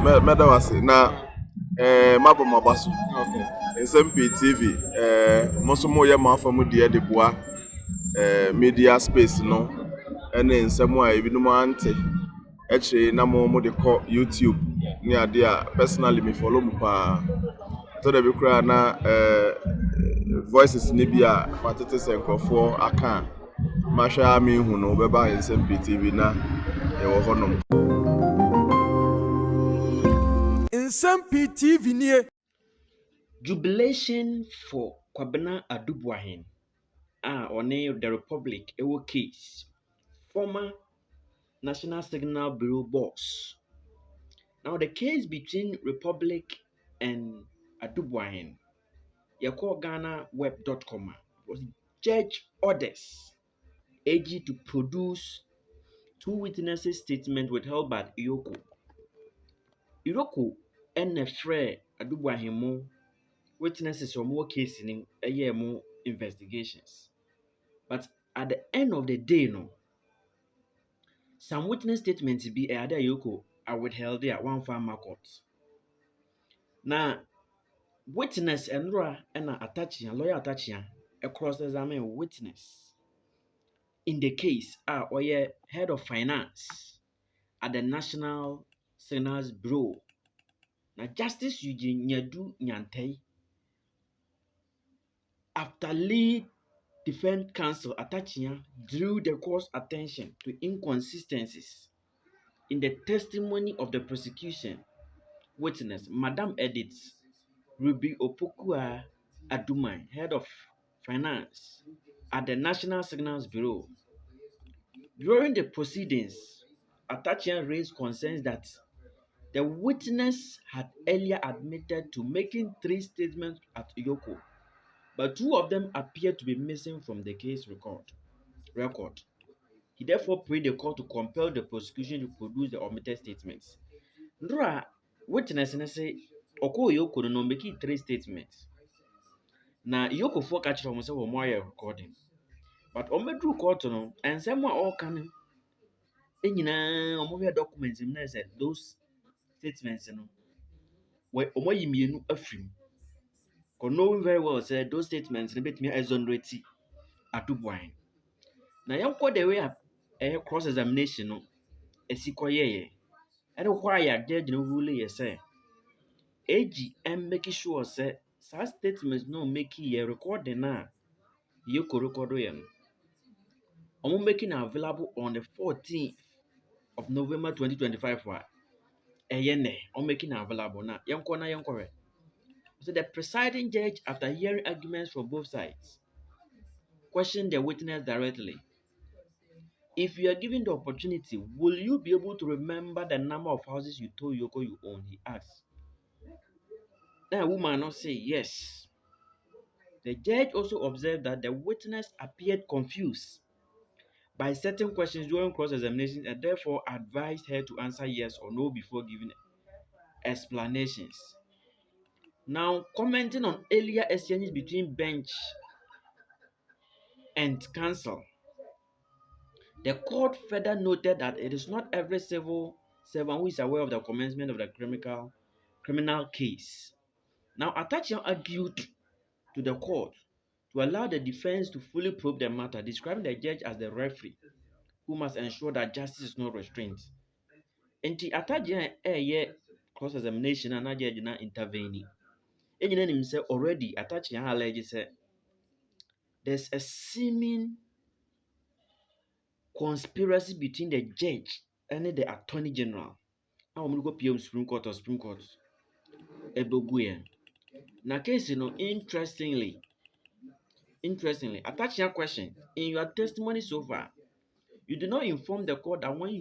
medawase na mabo mabaso Okay. Nsem-Pii TV moso mo ye mafa mu de boa media space no ene nsem a ebinom ante eche na mo de call YouTube ni ade a personally me follow mu pa to de bi kura na voices ni bi a patete se nkrofo aka mahwa me hu no beba Nsem-Pii TV na e wo honom Nsem-Pii TV nie. Jubilation for Kwabena Boahen. On the Republic, Ewo case. Former National Signal Bureau boss. Now the case between Republic and Boahen, you call GhanaWeb.com, was judge orders AG to produce two witnesses' statement withheld by EOCO. EOCO and a friend Boahen witnesses or more cases in a year more investigations. But at the end of the day, no, some witness statements be a other EOCO are withheld at one farmer court. Now, witness and attaching, lawyer attaching a cross examine witness in the case are head of finance at the National Signals Bureau. Now, Justice Eugene Nyadu Nyantei, after lead defense counsel attaching drew the court's attention to inconsistencies in the testimony of the prosecution witness, Madam Edith Ruby Opokua Adumai, head of finance at the National Signals Bureau. During the proceedings, Atachian raised concerns that the witness had earlier admitted to making 3 statements at EOCO, but 2 of them appeared to be missing from the case record. He therefore prayed the court to compel the prosecution to produce the omitted statements. Ndra witness na say Oko EOCO no make 3 statements. Na EOCO for catch from say wo recording. But omedru court no ensem a all kan enyina omo documents na say those statements no we omo yimienu afrim. Knowing very well said those statements na betimi exonerate Boahen. Na yanko the way a cross examination no esikoyeye. And why I judge no rule ye say AG and making sure say such statements no make ye recording na you could record yen. I'm making available on the 14th of November 2025 for a yene. I'm making available now. Yanko. So the presiding judge, after hearing arguments from both sides, questioned the witness directly. If you are given the opportunity, will you be able to remember the number of houses you told EOCO you own? He asked. Then a woman not say yes. The judge also observed that the witness appeared confused by certain questions during cross-examination and therefore advised her to answer yes or no before giving explanations. Now, commenting on earlier exchanges between bench and counsel, the court further noted that it is not every civil servant who is aware of the commencement of the criminal case. Now, Atachian argued to the court to allow the defense to fully probe the matter, describing the judge as the referee who must ensure that justice is not restrained. Enti Atachian cross-examination and judge na intervening. Enyina nim say already Atachian allege say there's a seeming conspiracy between the judge and the attorney general. Now we go PM Supreme Court or Supreme Court. Eboguyen. Na case, interestingly, Atachian question in your testimony so far, you did not inform the court that when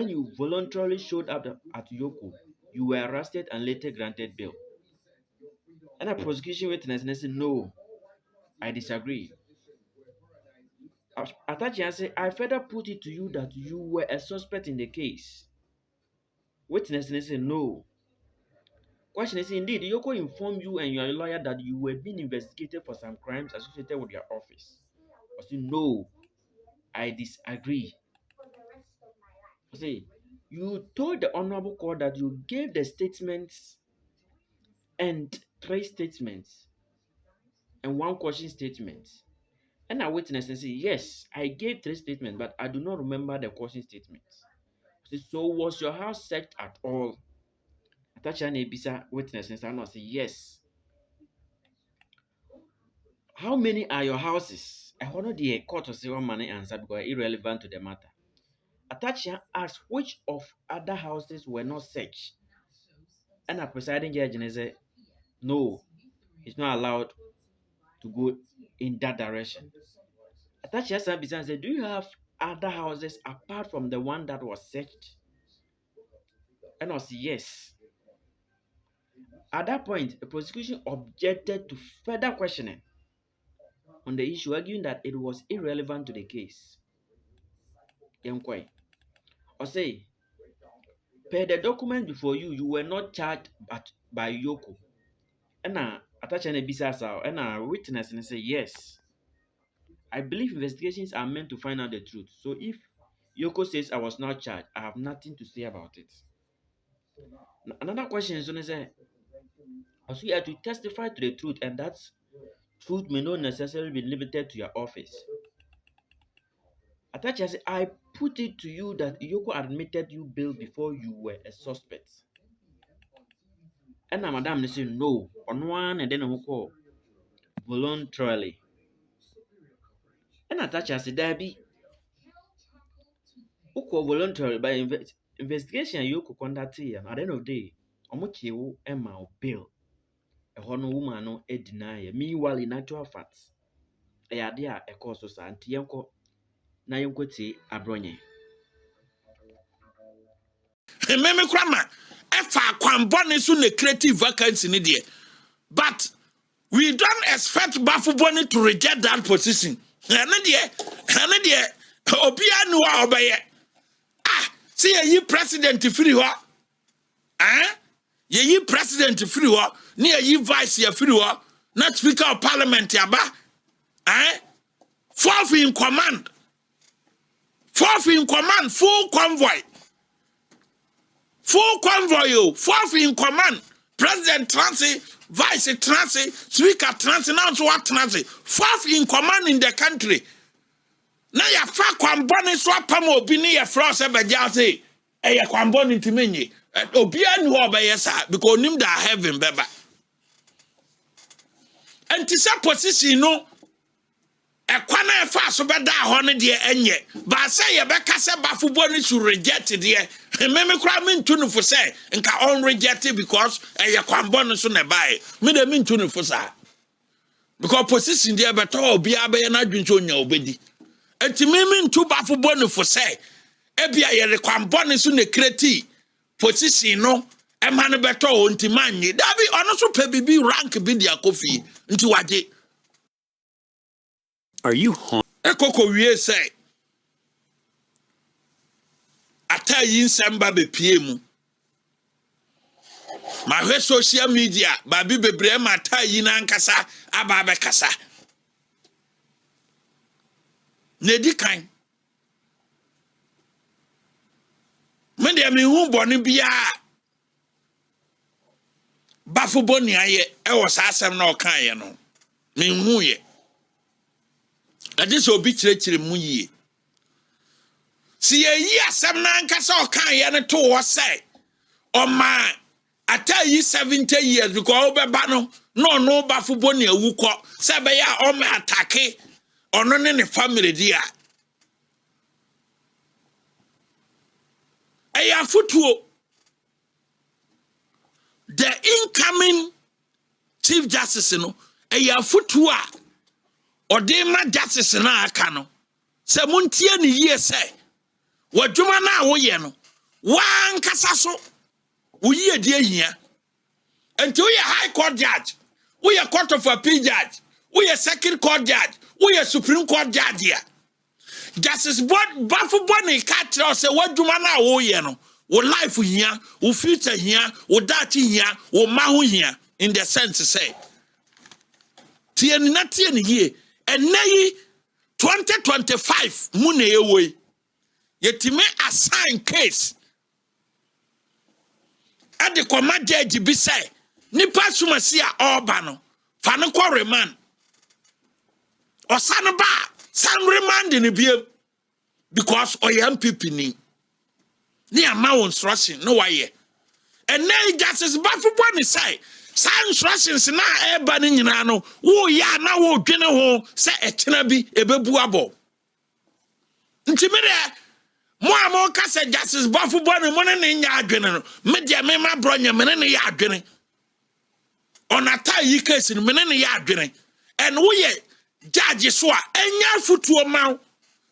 you voluntarily showed up at EOCO, you were arrested and later granted bail. And the prosecution witness said, no, I disagree. Atachian said, I further put it to you that you were a suspect in the case. Witness said, no. Question is, indeed, EOCO informed you and your lawyer that you were being investigated for some crimes associated with your office. I said, no, I disagree. I say, You told the Honorable Court that you gave the statements and 3 statements and 1 question statement. And our witness and say, yes, I gave 3 statements, but I do not remember the question statement. So was your house searched at all? Atacha na ebisa witness and say, yes. How many are your houses? I want the court to say one money answer because irrelevant to the matter. Atacha asked which of other houses were not searched. And a presiding judge said, no, he's not allowed to go in that direction. Atacha said, do you have other houses apart from the one that was searched? And I said, yes. At that point, the prosecution objected to further questioning on the issue, arguing that it was irrelevant to the case. Or say, per the document before you, you were not charged by EOCO. And attach an ebisa and a witness and say, yes. I believe investigations are meant to find out the truth. So if EOCO says I was not charged, I have nothing to say about it. Another question is going to say, also you have to testify to the truth, and that truth may not necessarily be limited to your office. Atachi said, I put it to you that EOCO admitted you bail before you were a suspect. And now Madam said, no, on one and then I call voluntarily. And Atachi said, Debbie, Uko voluntarily by investigation EOCO conducted at the end of the day, Omochiwo Emma or bail. A honor woman no deny. Meanwhile, in actual facts, a idea a cause of Santiago na yonkwete abronye. Meme krama efa kwambone so ne creative vacancy ni de. But we don't expect Bafuboni to reject that position. Ene de obia nu a obeye. Ah, see ye president free ho. Ye president free ho, ni ye vice ye free ho, not speaker of parliament yaba. Fourth in command. Full convoy. Full convoy, you. Fourth in command. President Transi, Vice Transi, Speaker Transi, now what Transi. Fourth in command in the country. Now ya fa kwamboni swapamo bini ya frost ebe jase. Ya kwamboni timenye. Obia nu obeye sa because nim da heaven beba. And to some position no ekwana efa so beda ho ne de enye ba say ye beka se Bafuboni should reject it there. Meme kra me ntunu fo say nka on reject it because ye kwamboni so ne bae me de me ntunu fo sa because position there beto obi abaye na dwuncho nya obedi enti meme ntu Bafuboni fo say ebia ye kwamboni so ne kreti position no ema ne beto o nti manye dabi ono so pe bibi rank bi dia kofi nti waje. Are you home? Ekoko wie say ata yi nsamba be pie mu ma hwe social media ba bi bebre ma ata yi na nkasa aba be kasa ne di kan me de me hu boni bia Bafuboni aye e wo sa asem na o kan ye no me hu ye ade so bi chire mu yie si ye yi asem na nkasa o kan ye ne to wo say o ma ata yi 70 years because obeba no Bafuboni awuko se be ya o ma atake ono ne family dia eya futuo the incoming chief justice no eya futuo a odema justice na aka no se muntie ne yie se wadwuma na wo ye no wan kasa so wo yie die hia enti wo ye high court judge wo ye court of appeal judge wo ye second court judge wo ye supreme court judge ya justice Bafuboni ka tell se wadwuma na wo ye no wo life hia wo future hia wo that hia wo ma ho hia in the sense say tie ni yie enayi 2025 mu na yewoi yetime assign case at the command judge be say, Nipa Sumasia Orbano, Fanako remand. Or Sanaba, San remand in a beer because I am pipini. Near Mount Rushing, no way. And now Justice Buffy say, Sans Russians na air banning in ano, who ya now general say a chinabi a bebuabo. Intimida, more cassa Justice Buffy money in yard general, media mema bronya menene yard general. On a tie ye case in menene yard general. And we judge swa, and yard foot to a mouth.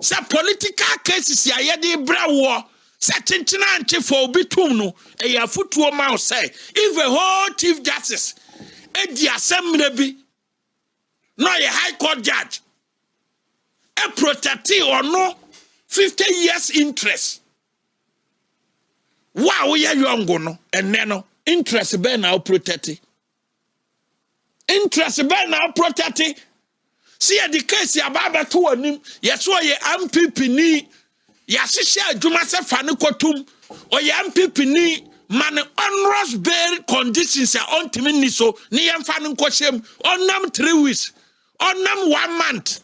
Say political cases ya yadi bra war. Say Tintina and Chief for Bitumno, a ya foot to a mouse say, if a whole Chief Justice, a the assembly be, no a High Court judge, a protectee or no 50 years interest. Wow, we are young no, and nano interest be now protectee. Interest be now protectee. See the case ya baba to him, yes, why ye MPP Yasisha Jumasa Fanukotum or MPP ni man onerous bail conditions are on Timiniso, Niam Fanukoshem, on nam 3 weeks, on nam 1 month.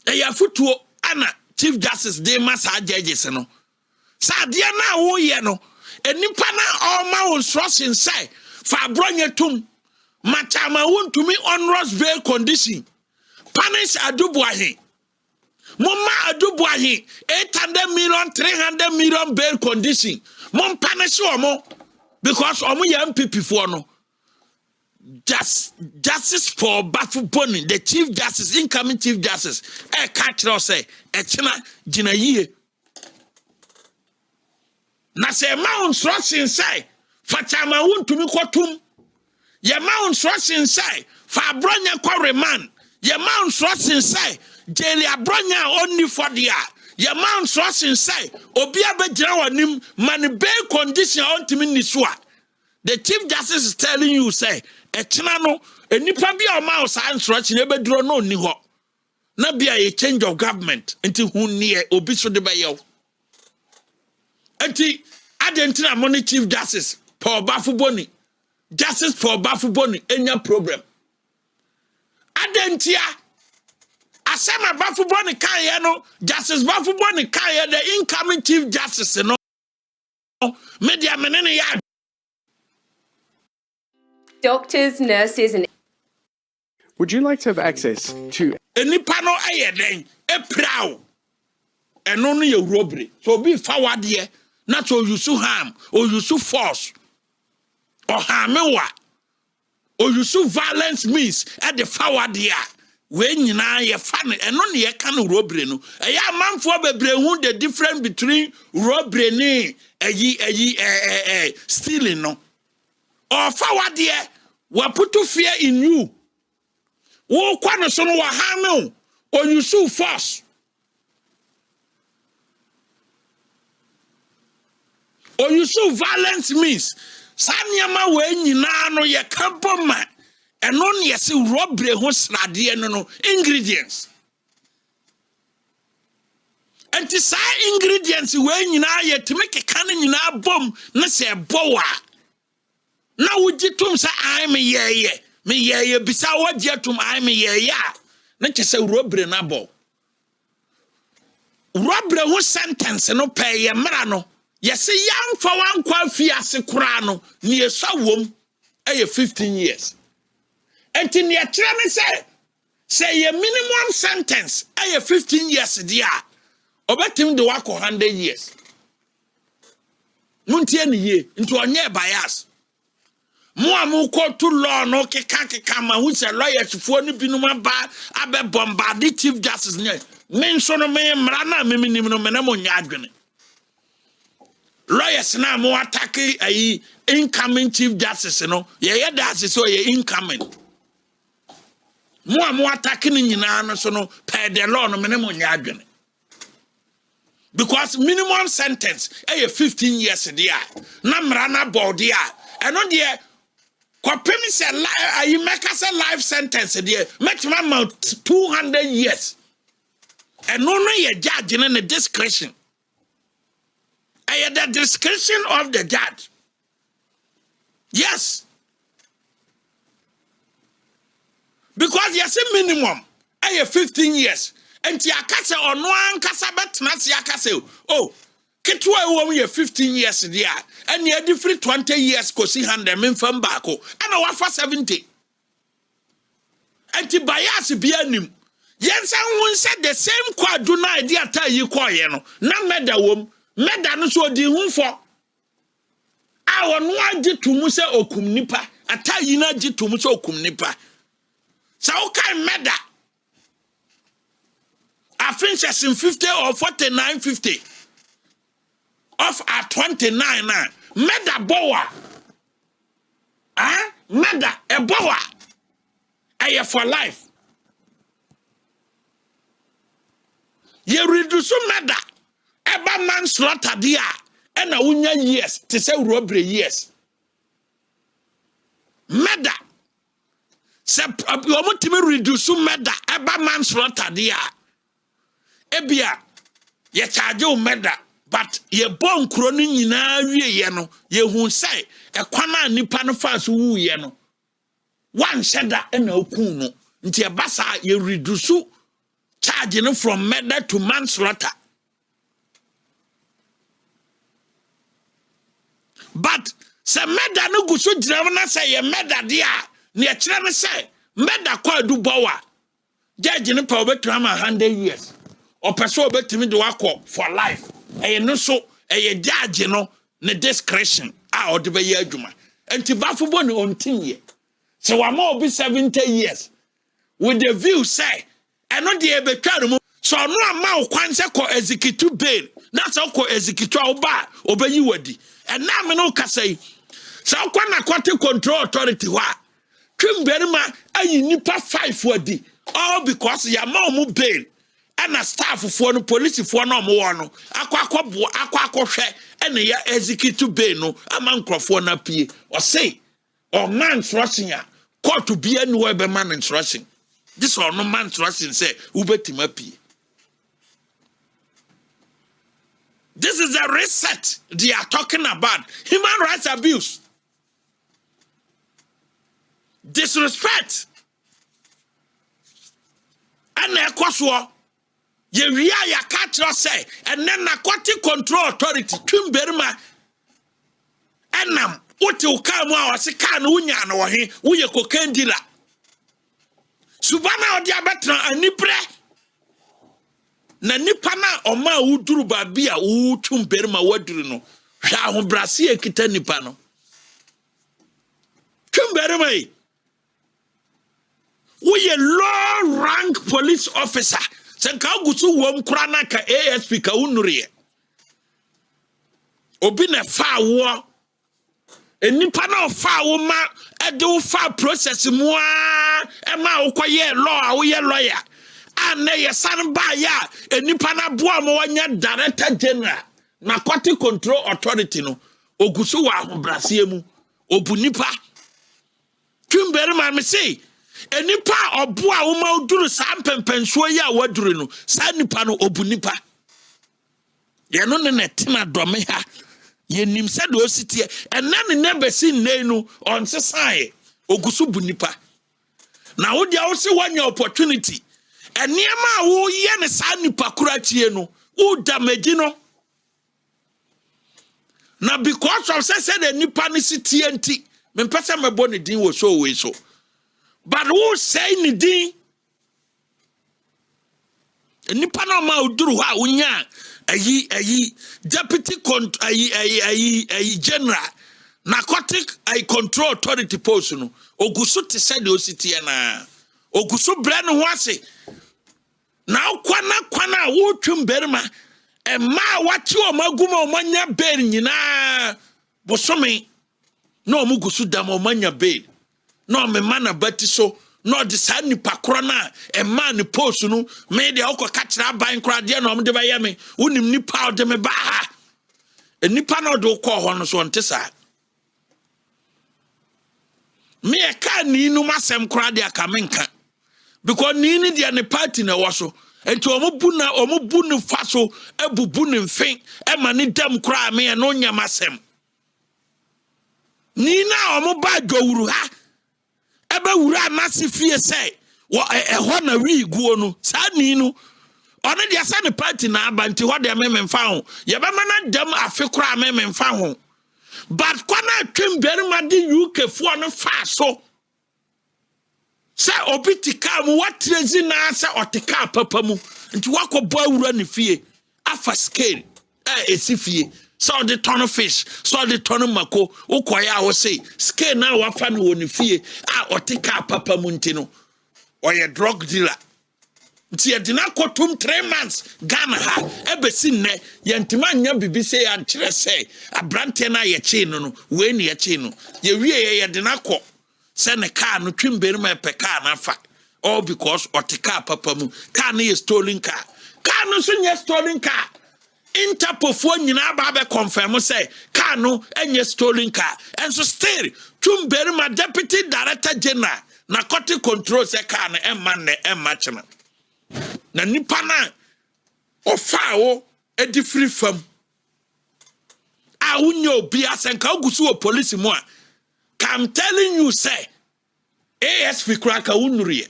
A yafutu Anna, Chief Justice de Massa judges, no. Sadiana o yeno, a nipana all my own thrust inside, Fabronya tum, Matama won't to me onerous bail condition. Punish Boahen. Mama Boahen, 800 million, 300 million bail condition. Mom punish Omo because Omo MPP for no. Justice for Bafu Boni, the Chief Justice, incoming Chief Justice, a catcher say, a China Jina ye. Nase Mount Ross inside, Fatama won't to me quotum. Ye Mount Ross inside, Fabronya Quarryman. Your mount trust inside, Jelly Abronya only for the year. Your mount trust inside, Obia Bejawanim, man bail condition on Timiniswa. The Chief Justice is telling you, say, a Chinano, a Nipabia mouse and trust never draw no niho. Not be a change of government until who near Obiso de Bayo. Until Argentina money Chief Justice, Paul Bafuboni, Justice for Bafuboni, any problem. Adentia Asema Bafuboni Kaya no Justice Bafuboni Kaya the incoming Chief Justice no media menene ya doctors, nurses and would you like to have access to enipa no ayeden e proud eno no ye robbery so be forward here not so use harm or use force or harm wa or you so violence means at the forward here. When you know you're funny and only a kind of robbery. No, a man for the difference between robbery and stealing. No, or forward here, what put to fear in you. Wo kwano so no wa harm or you so force. Or you so violence means. Sanyama we nyina no ye kaboma eno ne yesi robbery ho snade no ingredients anti sa ingredients we nyina ye timi keka ne nyina bom na se bowa na wugitum sa ai me ye bisa wagiatum ai me ye ya na kese robbery na bo robbery ho sentence no pay ye mra no yes, young for one quafias crano near Sawum, 15 years. And in your training say a minimum sentence, 15 years, dear. Or bet him the work of 100 years. Muntian ye into a nearby us. Moamu called to law no kama, which a lawyer to phone binuma bad, abe bombarded Chief Justice near. Mention a man, Rana, Mimino Menamon Yadgren. Lawyers now more attacking a incoming Chief Justice, you know. Yeah, that's so ye incoming. More attacking in Yana, so no pay the law no minimum yarding. Because minimum sentence, 15 years a year. Namrana bodia. And on the Kopemi you make us a life sentence a year. Make my 200 years. And only a judge in a discretion. the discretion of the judge. Yes. Because yes, a minimum, I have 15 years. And Tiakase or no one Casabet Nasiakase. Oh, Ketwa woman 15 years there. And you different 20 years Kosi hand them in from Bako. And I for 70. And Tibayas Bianim. Yes, I said the same quadruna idea tell you quiet. No meda wom, meda no so di hum for. I want to Musa okum nipa. I tell you not to Musa okum nipa. So okay, meda. I finish as in 50 or 49.50 off at 29 now. Meda boa. Meda a boa. I for life. You reduce meda. Eba manslaughter dia. And a unya years to say robbery years. Meda. Se you want to reduce meda. Eba manslaughter dia. Ebia, ye charge o meda, but ye bon kroni nyina wie ye no, ye hu say, e kwana nipa no fa so wu ye no. One sheda e na okun no. Nti e basa ye reduce charge no from murder to manslaughter. But se murder no go so jira na say ye murder dia, ne e kire me say murder kwa du bowa. Judge no pa obetu ama 100 years. Or person obetimi do akọ for life. No so judge no ne discretion or the be adwuma. Enti bafo bo ne ontin ye. So wa ma obi 70 years with the view say eno de ebetwa no so no ama kwan se ko execute bail. Na so ko execute oba obeyi wadi. And na me no kasai. So kwa na court control authority wa. Twimberima ayi nipa 5 wadi. All because ya ma mu bail. And a staff for no police for no more no. Aqua share and ya execute bail no a man crofona Nsem-Pii or say or man thrusting ya caught to be anywhere by man and thrusting. This or no man thrusting say Nsem-Pii. This is a reset they are talking about. Human rights abuse, disrespect, and a ye ya catch say, and then narcotic control authority, Twimberima, enam, what you come out, say, can unya no he, we a cocaine dealer. Subana or diabetra, and nipre. Na nipana o ma uduru babia u Twimberima waduru no. Sha ho brase e kita nipa no. Twimberima we a low rank police officer. Senka gusu wom kura na ka ASP ka unuriye. Obi na fa wo. Enipa na fa wo ma e de fa process mu a e ma wo koye law wo ye lawyer. Ane ye san ba ya enipa na boa mo wanya director general narcotic control authority no ogusu wa ahobrase mu obu nipa. Twimberima me say enipa oboa wo ma oduru sa mpempensuo ya waduru no sa nipa no obu nipa ye no ne tina dome ha ye nim se do sitie ena ne nebesi nei no on sesae ogusu bu nipa na wo dia wo se wanya opportunity eniema wo ye ne sa nipa kurachie no wo damage no na because of say the nipa ne sitie enti me pese mebo ne din wo so we so. But who say ni din? Nipa na ma uduru ha unya ayi deputy general narcotic control authority post no ogusu te said o city na ogusu bre no ho ase na kwana wo Twimberima e ma wachi o maguma o manya bail nyina bosome na o mugusu dam o manya bail. No me mana bati so no de sa nipa kro na e man ni post no me de okọ kachira ban kro de na om de ba ye me wonim nipa o de me ba ha e nipa na de okọ ho no so nte sa me e ka ni nu masem kro de aka menka because ni de ne party na wo so enti omo bu ne faso ebubu ne mfen e ma ne dam kra me e no nyamasem ni na omo ba dwowuru ha ebe wura amase fie sei wo ho na wi guo no sa ni no ono dia sa ne party na abanti ho de mememfa ho ye be mana dam afe kra mememfa ho but kwana twem berima de UK fo no fa so sa obitika mu watrezi na sa otika papa mu nti wakọbọ awura ne fie afa scale esi fie so the ton of fish so the ton of mako ukoya wo say scale na wafa no woni fie otika papa mu nti no oye drug dealer nti edina kotum 3 months Ghana ha ebesi nne yentima nya bibi say ankyere say abrante na ye chi no we ne ye chi no ye wie ye dina ko se ne car no twimberu ma pe car na fa all because otika papa mu car na ye stolen car no so nye stolen car Interpol fo nyina ba be confirm say car no enye stolen car and so still twimberu ma deputy director general narcotic control say car no emma chema na nipa na ofa wo edi free fam a unyo obi asenka ogusu o police mu a I'm telling you say ASP kraka unuriye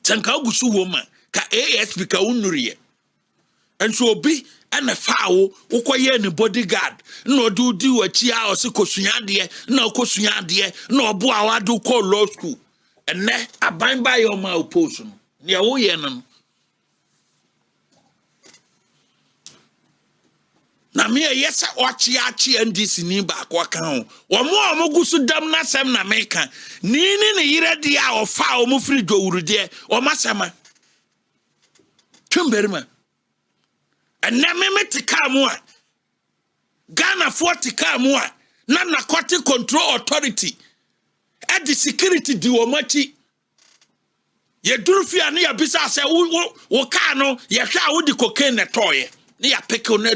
senka ogusu wo ma ka ASP ka unuriye enso obi ana faawo ukoye ne bodyguard na odudi wachi a osikosuya de na okosuya de na obo awadu ko law school enne aban ba yo ma oppose no ne wo ye no na me yesa ochi NDC ni ba kwa kan ho omo gusu dam na sem na meka ni ne yire de a ofa omo firi dwowurude o masema twemberima enne me tika mu a Ghana 40 ka mu a na narcotic control authority at the security di o machi ye durufia na ya bisa se wo ka no ye hwa wo di cocaine ne toye na ya peke o na